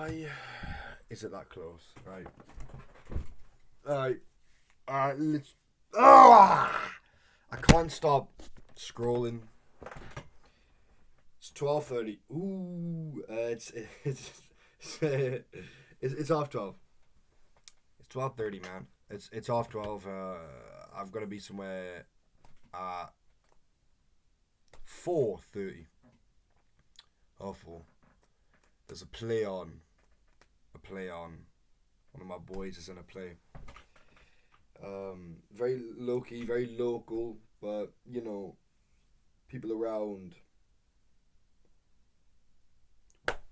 Is it that close? Right. I can't stop scrolling. It's 12:30. Ooh, it's half 12. It's 12:30, man. It's half 12. I've got to be somewhere at 4:30. Half 4. There's a play on. One of my boys is in a play. Very low key, very local, but you know, people around.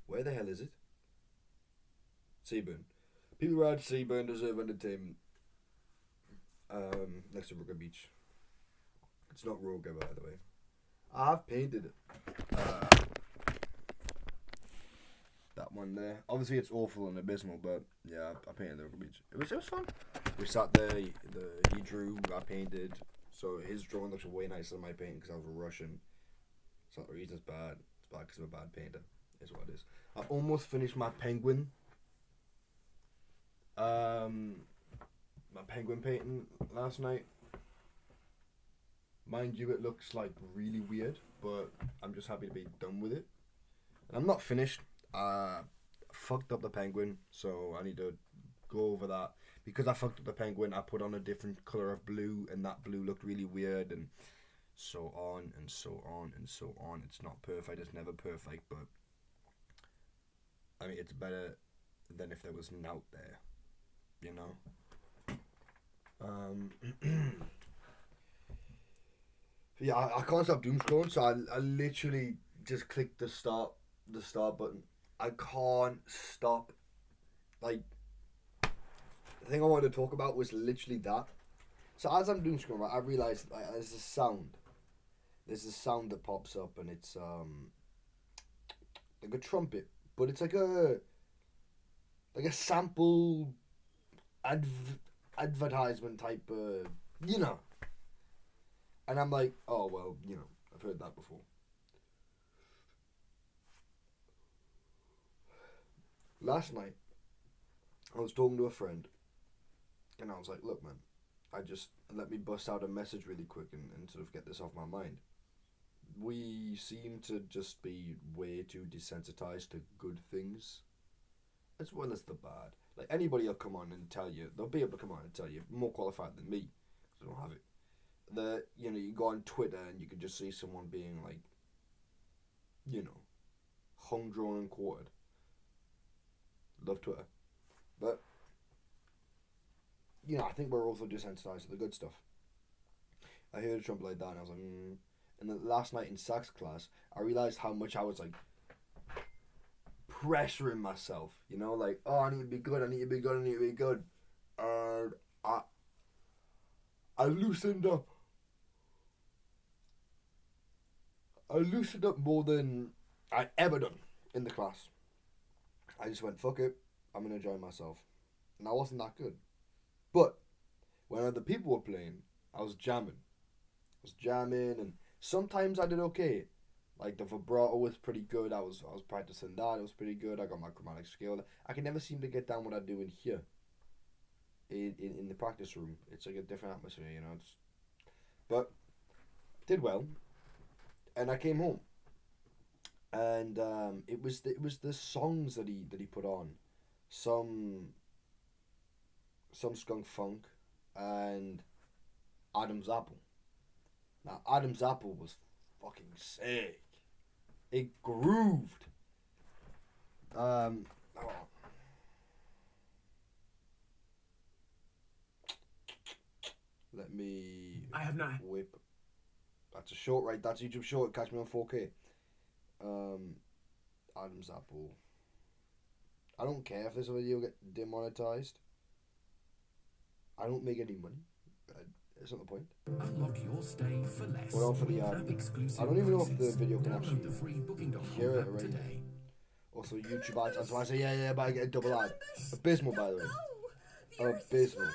Where the hell is it? Seaburn. People around Seaburn deserve entertainment. Next to Rugger Beach. It's not Roga, by the way. I've painted it. That one there. Obviously, it's awful and abysmal, but yeah, I painted the Rugger Beach. It was fun. We sat there. He drew. I painted. So his drawing looks way nicer than my painting because I was Russian. It's not the reason it's bad. It's bad because I'm a bad painter. Is what it is. I almost finished my penguin. My penguin painting last night. Mind you, it looks like really weird, but I'm just happy to be done with it. And I'm not finished. I fucked up the penguin, so I need to go over that. Because I fucked up the penguin, I put on a different colour of blue, and that blue looked really weird, and so on, and so on, and so on. It's not perfect, it's never perfect, but I mean, it's better than if there was nout there, you know? Yeah, I can't stop doom scrolling, so I literally just clicked the start button. I can't stop. Like, the thing I wanted to talk about was literally that. So as I'm doom scrolling, I realised like, there's a sound. There's a sound that pops up, and it's like a trumpet, but it's like a sample advertisement type, you know. And I'm like, oh well, you know, I've heard that before. Last night, I was talking to a friend, and I was like, look, man, let me bust out a message really quick and sort of get this off my mind. We seem to just be way too desensitized to good things, as well as the bad. Like, anybody will come on and tell you, they'll be able to come on and tell you, more qualified than me, because I don't have it. You go on Twitter and you can just see someone being like, you know, hung, drawn, and quartered. Love Twitter. But, you know, I think we're also desensitized to the good stuff. I heard a trumpet like that and I was like, And then last night in sax class, I realised how much I was like pressuring myself, you know, like, oh, I need to be good, and I loosened up. I loosened up more than I'd ever done in the class. I just went, fuck it, I'm going to enjoy myself. And I wasn't that good. But when other people were playing, I was jamming. And sometimes I did okay. Like the vibrato was pretty good. I was practicing that. It was pretty good. I got my chromatic scale. I can never seem to get down what I do in here. In the practice room, it's like a different atmosphere, you know. But did well, and I came home, and it was the songs that he put on, some Skunk Funk, and Adam's Apple. Now Adam's Apple was fucking sick. It grooved. Let me. I have not. Whip. That's a short, right? That's YouTube short. Catch me on 4K. Adam's Apple. I don't care if this video get demonetized. I don't make any money. It's not the point. Unlock your stay for less. We're on for the ad. I don't even know if the video can actually hear it already. Today. Also, YouTube ads. That's why I say yeah, but I get a double ad. Abysmal, by the way. Abysmal.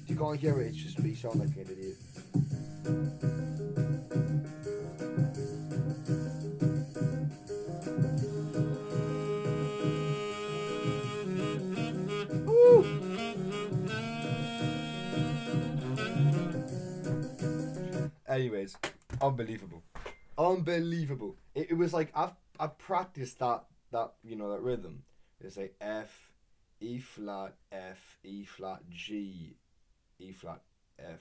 If you can't hear it, it's just me sound like an idiot. Anyways, unbelievable. Unbelievable. It was like I've practiced that that rhythm. It's like F, E flat, F, E flat, G, E flat, F.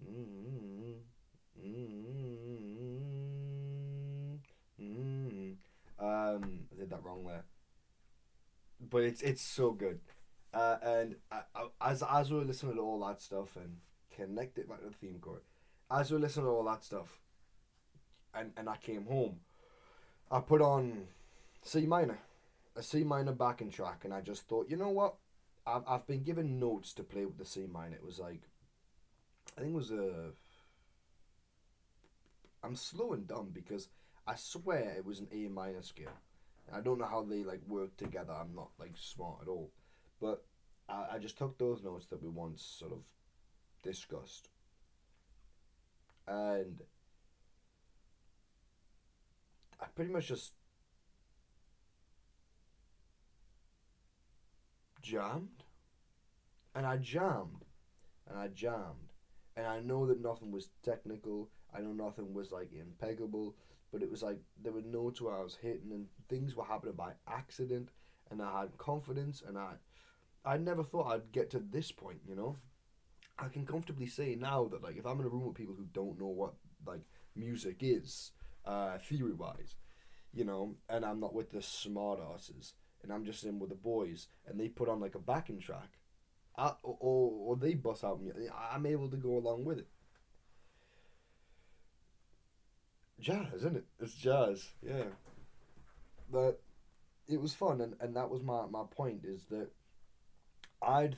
Mm, mm, mm. I did that wrong there, but it's so good. And as we were listening to all that stuff and connect it back to the theme chord, as we were listening to all that stuff, and I came home, I put on C minor, a C minor backing track, and I just thought, you know what, I've been given notes to play with the C minor. It was like, I think it was a. I'm slow and dumb because I swear it was an A minor scale. I don't know how they like work together. I'm not like smart at all, but I just took those notes that we once sort of discussed, and I pretty much just jammed, and I jammed, and I jammed, and I know that nothing was technical. I know nothing was like impeccable, but it was like there were notes where I was hitting, and things were happening by accident, and I had confidence, and I never thought I'd get to this point. I can comfortably say now that like if I'm in a room with people who don't know what like music is, theory wise, and I'm not with the smart asses, and I'm just in with the boys, and they put on like a backing track, or they bust out music, I'm able to go along with it. Jazz, isn't it? It's jazz, yeah. But it was fun, and that was my point is that I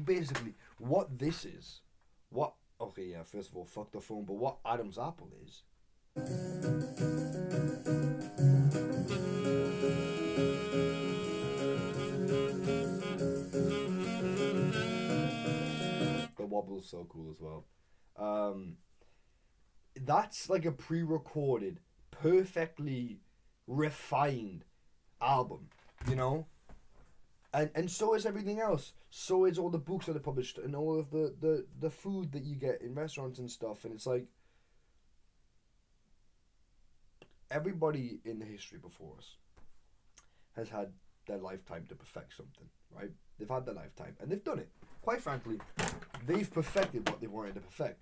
basically what this is, what okay, yeah, first of all, fuck the phone, but what Adam's apple is. The wobble's so cool as well. Um, that's like a pre-recorded, perfectly refined album, you know. And so is everything else. So is all the books that are published and all of the food that you get in restaurants and stuff. And it's like everybody in the history before us has had their lifetime to perfect something, right? They've had their lifetime and they've done it. Quite frankly, they've perfected what they wanted to perfect.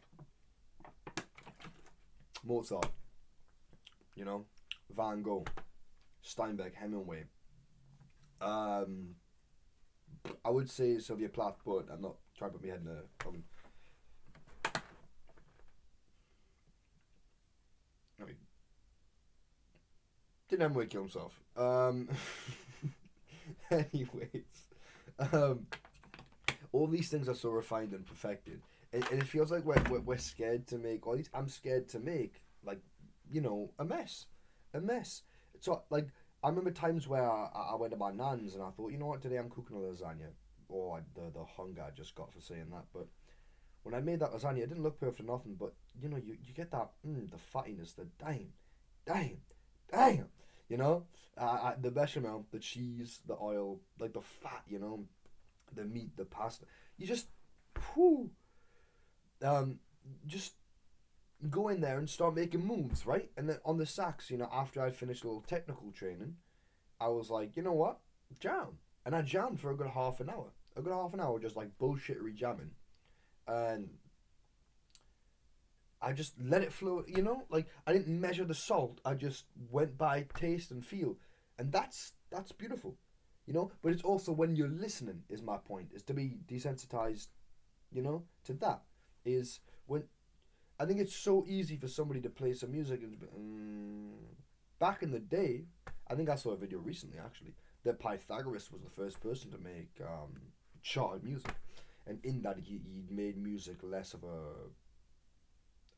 Mozart, Van Gogh, Steinbeck, Hemingway. I would say Sylvia Plath, but I'm not trying to put my head in the oven. I mean, didn't Hemingway kill himself? Anyways, um, all these things are so refined and perfected, and it feels like we're scared to make all these. I'm scared to make like, a mess. So like I remember times where I went to my nan's and I thought, you know what, today I'm cooking a lasagna, or the hunger I just got for saying that, but. When I made that lasagna, it didn't look perfect or nothing, but you get that the fattiness, the damn, damn, you know, the bechamel, the cheese, the oil, like the fat, the meat, the pasta. You whew, um, just go in there and start making moves, right? And then on the sax, after I'd finished a little technical training, I was like, you know what, jam, and I jammed for a good half an hour, just like bullshittery jamming, and I just let it flow, like I didn't measure the salt. I just went by taste and feel, and that's beautiful, But it's also when you're listening is my point, is to be desensitized, to that is when I think it's so easy for somebody to play some music and back in the day, I think I saw a video recently actually that Pythagoras was the first person to make charted music, and in that he made music less of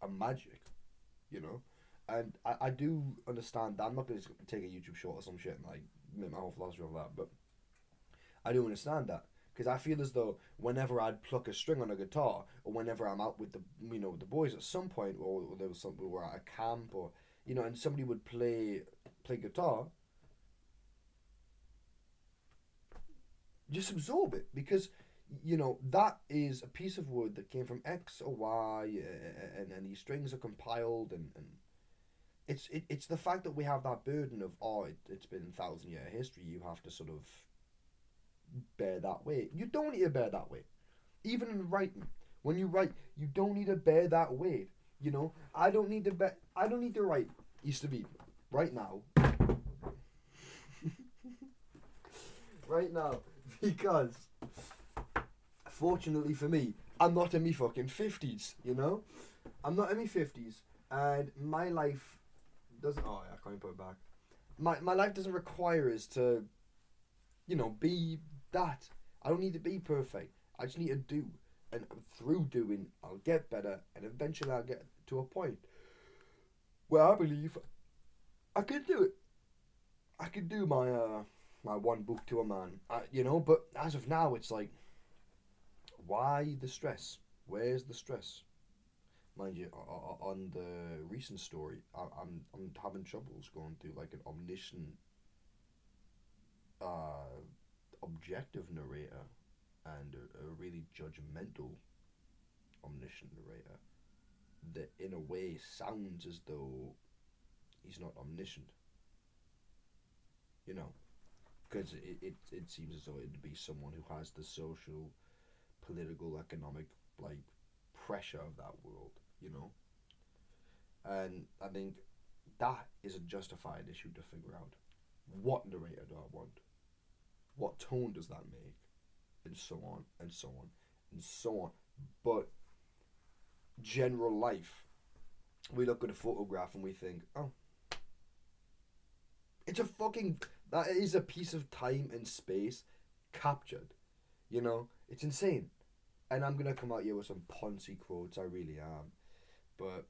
a magic, you know. And I do understand that. I'm not going to take a YouTube short or some shit and like make my whole philosophy of that, but I do understand that because I feel as though whenever I'd pluck a string on a guitar, or whenever I'm out with the boys at some point, or there was something we were at a camp, or and somebody would play guitar, just absorb it because that is a piece of wood that came from X or Y, and these strings are compiled, and it's the fact that we have that burden of, it's been 1,000 year history. You have to sort of bear that weight. You don't need to bear that weight. Even in writing, when you write, you don't need to bear that weight. I don't need to write East of Eden right now. Right now, because fortunately for me, I'm not in my fucking 50s. I'm not in my 50s, and my life doesn't. Oh, yeah, I can't even put it back. My life doesn't require us to, be that. I don't need to be perfect. I just need to do. And through doing, I'll get better, and eventually I'll get to a point where I believe I can do it. I can do my one book to a man, But as of now, it's like, why the stress? Where's the stress? Mind you, on the recent story, I'm having troubles going through like an omniscient, uh, objective narrator, and a really judgmental omniscient narrator that in a way sounds as though he's not omniscient, you know, because it seems as though it'd be someone who has the social, political, economic, like, pressure of that world, and I think that is a justified issue to figure out. What narrator do I want? What tone does that make? And so on, and so on, and so on. But general life, we look at a photograph and we think, oh, it's a fucking, that is a piece of time and space captured. It's insane. And I'm gonna come out here with some poncy quotes, I really am. But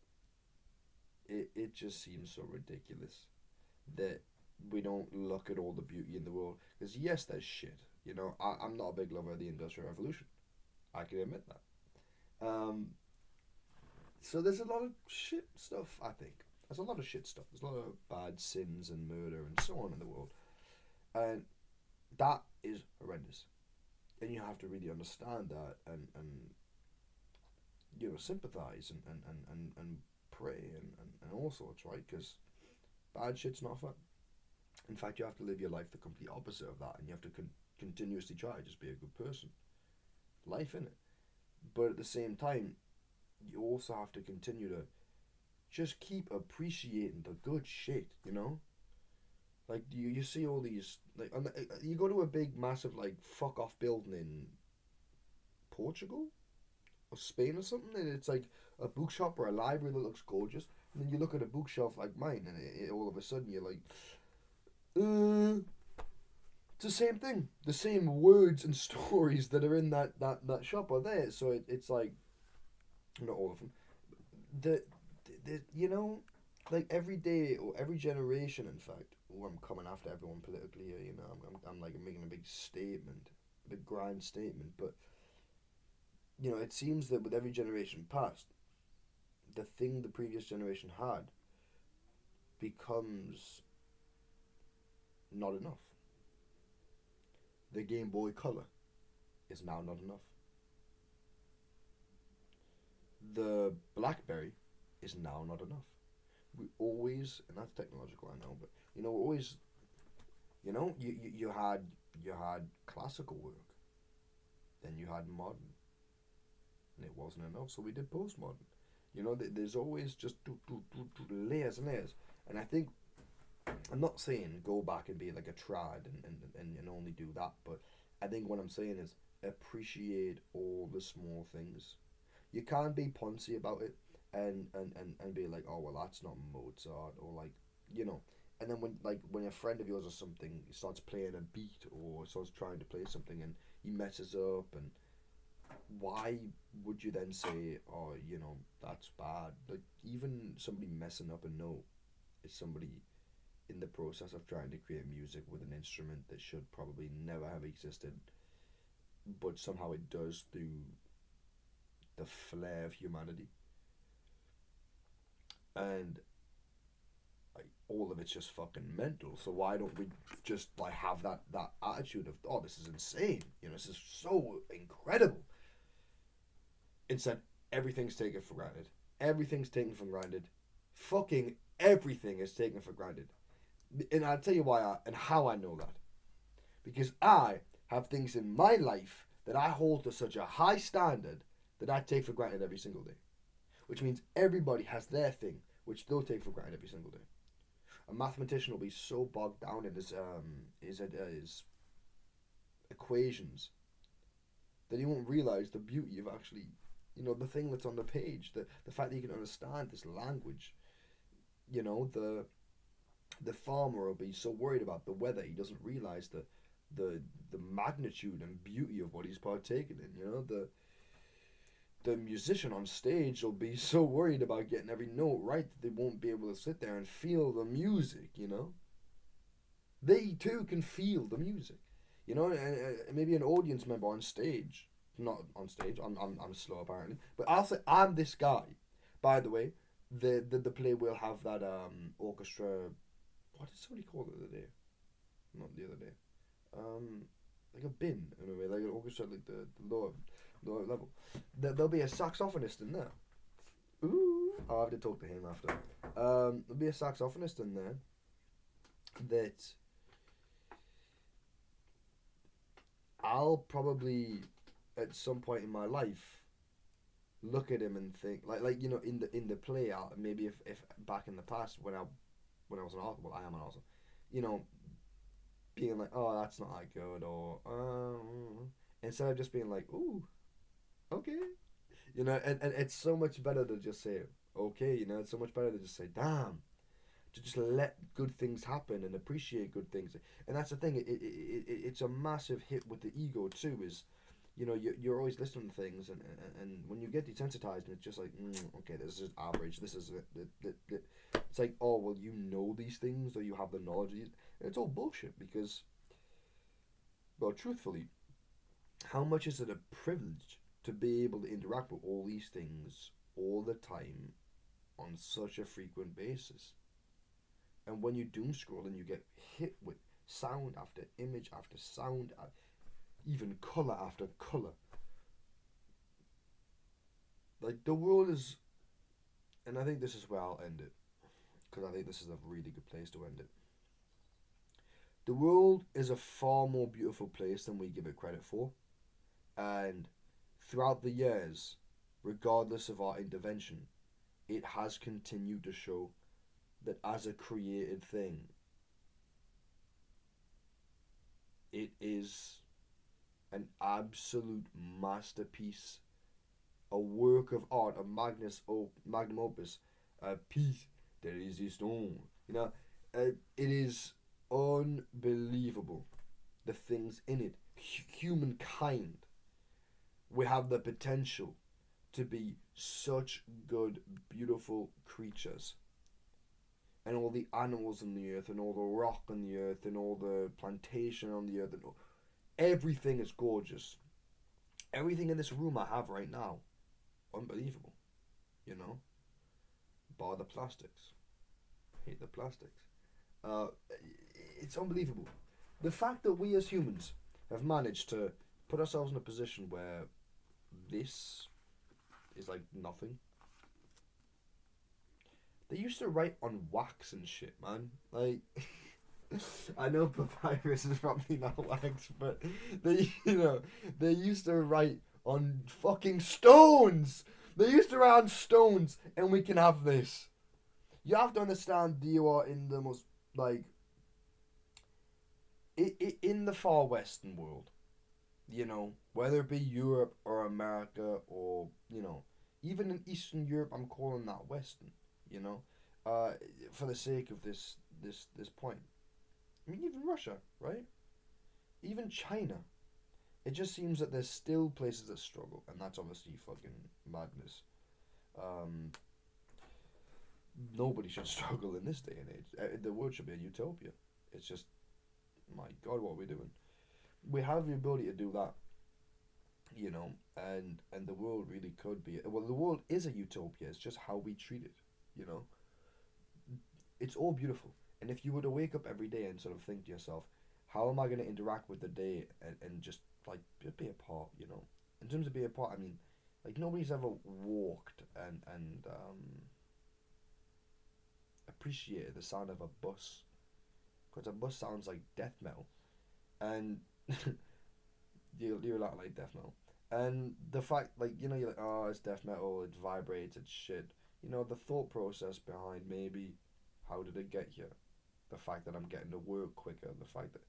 it just seems so ridiculous that we don't look at all the beauty in the world. Because yes, there's shit. I'm not a big lover of the Industrial Revolution. I can admit that. So there's a lot of shit stuff, I think. There's a lot of shit stuff. There's a lot of bad sins and murder and so on in the world. And that is horrendous. And you have to really understand that, and sympathize, and pray, and all sorts, right? Because bad shit's not fun. In fact, you have to live your life the complete opposite of that, and you have to continuously try to just be a good person. Life in it. But at the same time, you also have to continue to just keep appreciating the good shit, Like, you see all these, like, you go to a big, massive, like, fuck off building in Portugal or Spain or something, and it's like a bookshop or a library that looks gorgeous, and then you look at a bookshelf like mine, and all of a sudden you're like, it's the same thing. The same words and stories that are in that shop are there. So it's like, not all of them. Like every day or every generation, in fact. I'm coming after everyone politically here. I'm like making a big statement, a big grand statement. But it seems that with every generation past, the thing the previous generation had becomes not enough. The Game Boy Color is now not enough. The BlackBerry is now not enough. We always, and that's technological, I know, but always, you had classical work, then you had modern, and it wasn't enough, so we did postmodern. There's always just layers and layers, and I think, I'm not saying go back and be like a trad and only do that, but I think what I'm saying is appreciate all the small things. You can't be poncy about it, and be like, oh well, that's not Mozart, or like, and then when a friend of yours or something starts playing a beat or starts trying to play something and he messes up, and why would you then say, oh, that's bad? Like, even somebody messing up a note is somebody in the process of trying to create music with an instrument that should probably never have existed, but somehow it does through the flair of humanity. And all of it's just fucking mental. So why don't we just like have that attitude of, oh, this is insane, this is so incredible. Instead, everything's taken for granted. Everything's taken for granted. Fucking everything is taken for granted. And I'll tell you why and how I know that. Because I have things in my life that I hold to such a high standard that I take for granted every single day. Which means everybody has their thing, which they'll take for granted every single day. A mathematician will be so bogged down in his equations that he won't realize the beauty of actually, the thing that's on the page, the fact that you can understand this language. The farmer will be so worried about the weather he doesn't realize the magnitude and beauty of what he's partaking in. The musician on stage will be so worried about getting every note right that they won't be able to sit there and feel the music. They too can feel the music. And maybe an audience member on stage, not on stage. I'm slow apparently, but I'll say I'm this guy. By the way, the play will have that orchestra. What did somebody call it the other day? Not the other day. Like a bin in a way, like an orchestra, like the lower level. There'll be a saxophonist in there. Ooh, I'll have to talk to him after. There'll be a saxophonist in there that I'll probably at some point in my life look at him and think in the play. Maybe if back in the past when I was an author, well, I am an author, being like, oh, that's not that good, or instead of just being like, ooh, okay, and it's so much better to just say, okay, it's so much better to just say, damn, to just let good things happen and appreciate good things. And that's the thing, it's a massive hit with the ego too, is, you're always listening to things, and when you get desensitized and it's just like, okay, this is average, this is it. It's like, oh, well, these things, or you have the knowledge. It's all bullshit, because, well, truthfully, how much is it a privilege to be able to interact with all these things all the time on such a frequent basis? And when you doom scroll and you get hit with sound after image after sound, even colour after colour, like, the world is, and I think this is where I'll end it, because I think this is a really good place to end it. The world is a far more beautiful place than we give it credit for, and throughout the years, regardless of our intervention, it has continued to show that as a created thing, it is an absolute masterpiece, a work of art, a magnum opus, a piece de résistance. It is unbelievable, the things in it. Humankind, we have the potential to be such good, beautiful creatures. And all the animals on the earth, and all the rock on the earth, and all the plantation on the earth, and everything is gorgeous. Everything in this room I have right now, unbelievable. Bar the plastics. Hate the plastics. It's unbelievable. The fact that we as humans have managed to put ourselves in a position where this is like nothing. They used to write on wax and shit, man. Like, I know papyrus is probably not wax, but they used to write on fucking stones. They used to write on stones, and we can have this. You have to understand, you are in the most, like, in the far western world, whether it be Europe or America or, even in Eastern Europe, I'm calling that Western, for the sake of this point. I mean, even Russia, right? Even China. It just seems that there's still places that struggle, and that's obviously fucking madness. Nobody should struggle in this day and age. The world should be a utopia. It's just, my God, what are we doing? We have the ability to do that, and the world really could be. Well, the world is a utopia. It's just how we treat it, it's all beautiful. And if you were to wake up every day and sort of think to yourself, how am I going to interact with the day and just like be a part, you know? In terms of be a part, I mean, like nobody's ever walked and appreciated the sound of a bus, because a bus sounds like death metal, and you're a lot like death metal, and the fact like you know you're like oh it's death metal, it vibrates, it's shit. You know the thought process behind maybe how did it get here, the fact that I'm getting to work quicker, the fact that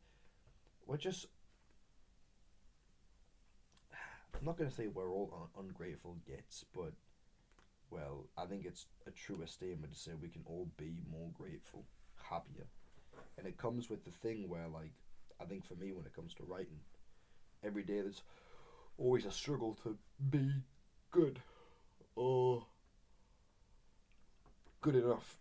we're just I'm not gonna say we're all ungrateful gits, but well, I think it's a truer statement to say we can all be more grateful, happier, and it comes with the thing where like I think for me when it comes to writing, every day there's always a struggle to be good or good enough,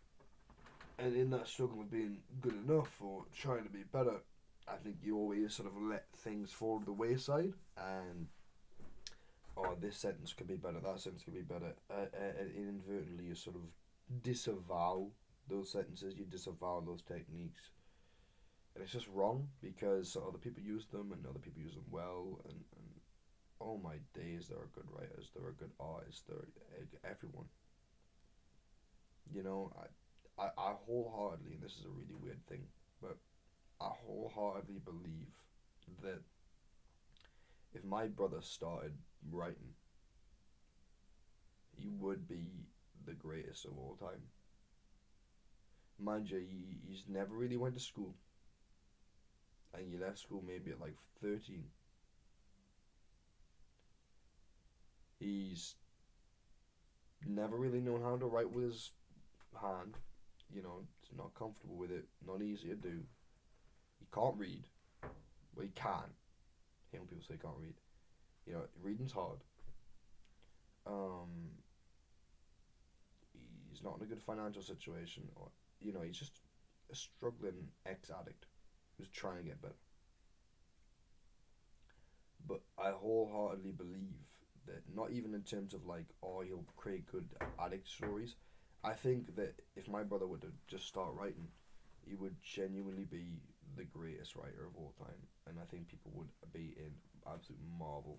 and in that struggle of being good enough or trying to be better, I think you always sort of let things fall to the wayside and oh, this sentence could be better, that sentence could be better. Inadvertently, you sort of disavow those sentences, you disavow those techniques. And it's just wrong because other people use them and other people use them well. And oh my days, there are good writers, there are good artists, there are everyone. You know, I wholeheartedly, and this is a really weird thing, but I wholeheartedly believe that if my brother started writing, he would be the greatest of all time. Mind you, he's never really went to school, and he left school maybe at like 13. He's never really known how to write with his hand. You know, he's not comfortable with it, not easy to do. He can't read, but he can. I hate when people say he can't read. You know, reading's hard. Um, he's not in a good financial situation, or you know, he's just a struggling ex-addict who's trying to get better. But I wholeheartedly believe that not even in terms of like, oh, he'll create good addict stories. I think that if my brother were to just start writing, he would genuinely be the greatest writer of all time, and I think people would be in absolute marvel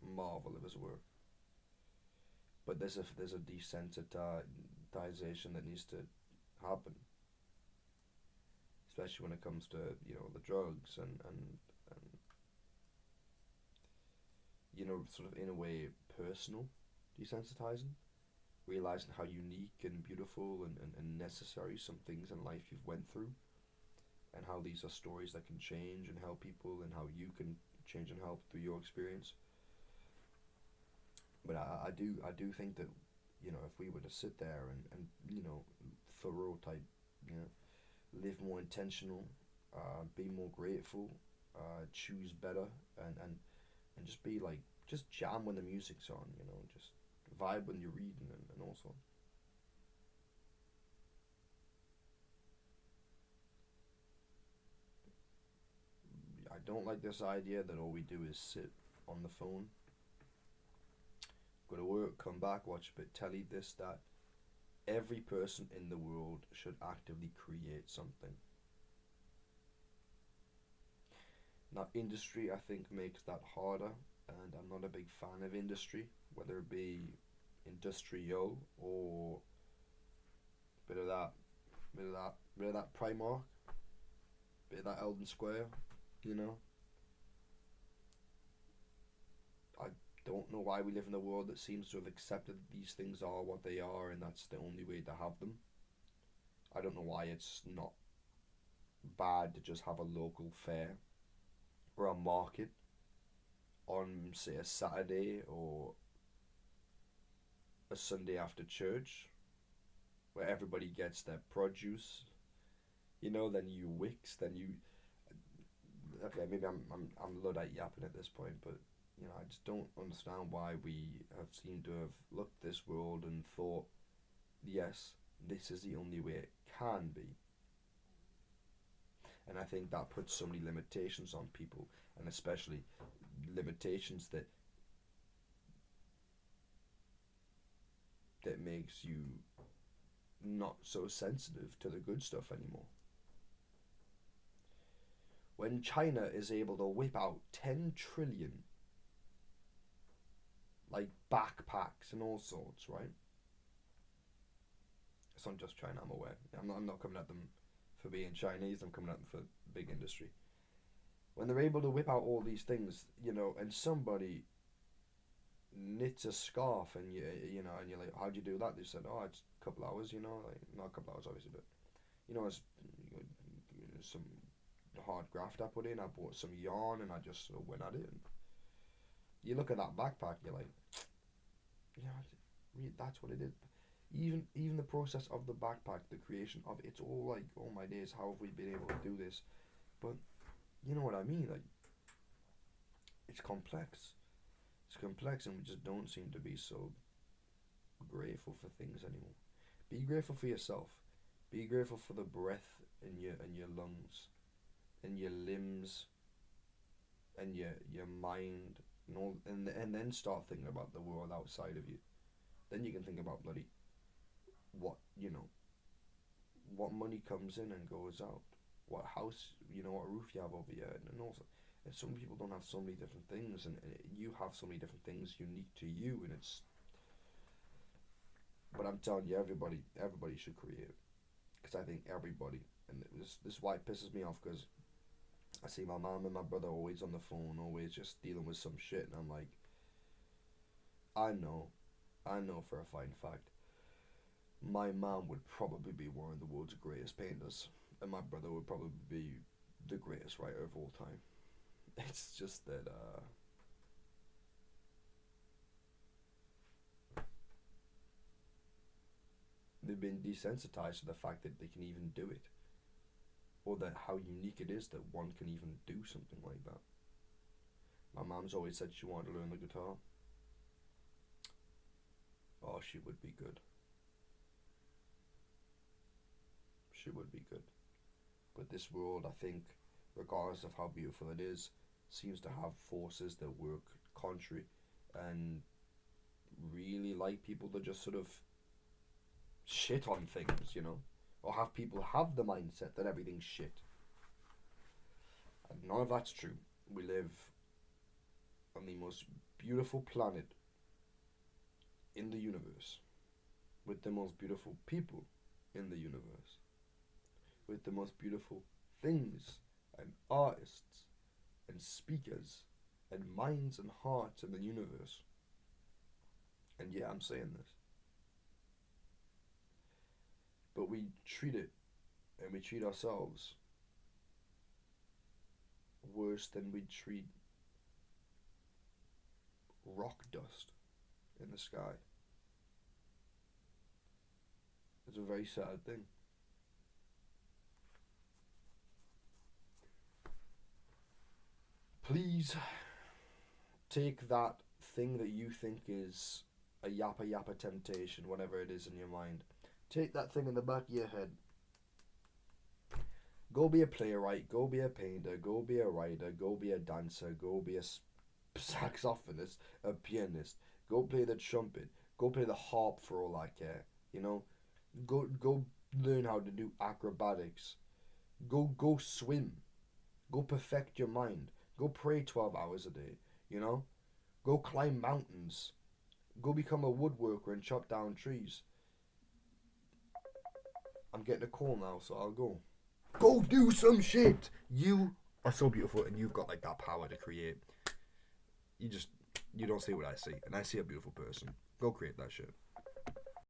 of his work. But there's a desensitization that needs to happen, especially when it comes to you know the drugs and you know sort of in a way personal desensitizing, realizing how unique and beautiful and necessary some things in life you've went through, and how these are stories that can change and help people, and how you can change and help through your experience. But I do think that you know if we were to sit there and you know Thoreau type, you know, live more intentional, be more grateful, choose better, and just be like just jam when the music's on, you know, just vibe when you're reading and also I don't like this idea that all we do is sit on the phone, go to work, come back, watch a bit telly, this, that. Every person in the world should actively create something. Now, industry, I think, makes that harder, and I'm not a big fan of industry, whether it be industrial or bit of that, bit of that Primark, bit of that Eldon Square, you know. I don't know why we live in a world that seems to have accepted these things are what they are and that's the only way to have them. I don't know why it's not bad to just have a local fair or a market on, say, a Saturday or a Sunday after church where everybody gets their produce. You know, then you Wix, then you. Okay, maybe I'm Luddite yapping at this point, but you know, I just don't understand why we have seemed to have looked at this world and thought, yes, this is the only way it can be. And I think that puts so many limitations on people, and especially limitations that makes you not so sensitive to the good stuff anymore. When China is able to whip out 10 trillion, like backpacks and all sorts, right? It's not just China, I'm aware. I'm not coming at them for being Chinese, I'm coming at them for big industry. When they're able to whip out all these things, you know, and somebody knits a scarf and you know, and you're like, how'd you do that? They said, oh, it's a couple hours, you know, like not a couple hours obviously, but you know, it's some hard graft I put in. I bought some yarn and I just sort of went at it. And you look at that backpack, you're like, yeah, that's what it is. Even the process of the backpack, the creation of it's all like, oh my days, how have we been able to do this? But you know what I mean, like it's complex. It's complex, and we just don't seem to be so grateful for things anymore. Be grateful for yourself. Be grateful for the breath in your lungs, and your limbs, and your mind, and all, and then start thinking about the world outside of you. Then you can think about bloody what what money comes in and goes out, what house, what roof you have over your head, and also. And some people don't have so many different things, and you have so many different things unique to you, and it's. But I'm telling you, everybody should create, because I think everybody, and this is why it pisses me off, because I see my mom and my brother always on the phone, always just dealing with some shit, and I'm like, I know for a fine fact, my mom would probably be one of the world's greatest painters, and my brother would probably be the greatest writer of all time. It's just that they've been desensitized to the fact that they can even do it, or that how unique it is that one can even do something like that. My mom's always said she wanted to learn the guitar. Oh, she would be good. She would be good. But this world, I think, regardless of how beautiful it is, seems to have forces that work contrary and really like people to just sort of shit on things, or have people have the mindset that everything's shit. And none of that's true. We live on the most beautiful planet in the universe, with the most beautiful people in the universe, with the most beautiful things and artists and speakers and minds and hearts in the universe. And yeah, I'm saying this. But we treat it, and we treat ourselves worse than we treat rock dust in the sky. It's a very sad thing. Please take that thing that you think is a yappa temptation, whatever it is in your mind. Take that thing in the back of your head. Go be a playwright, go be a painter, go be a writer, go be a dancer, go be a saxophonist, a pianist, go play the trumpet, go play the harp for all I care, Go learn how to do acrobatics. Go swim. Go perfect your mind. Go pray 12 hours a day, Go climb mountains. Go become a woodworker and chop down trees. I'm getting a call now, so I'll go. Go do some shit! You are so beautiful, and you've got that power to create. You don't see what I see, and I see a beautiful person. Go create that shit.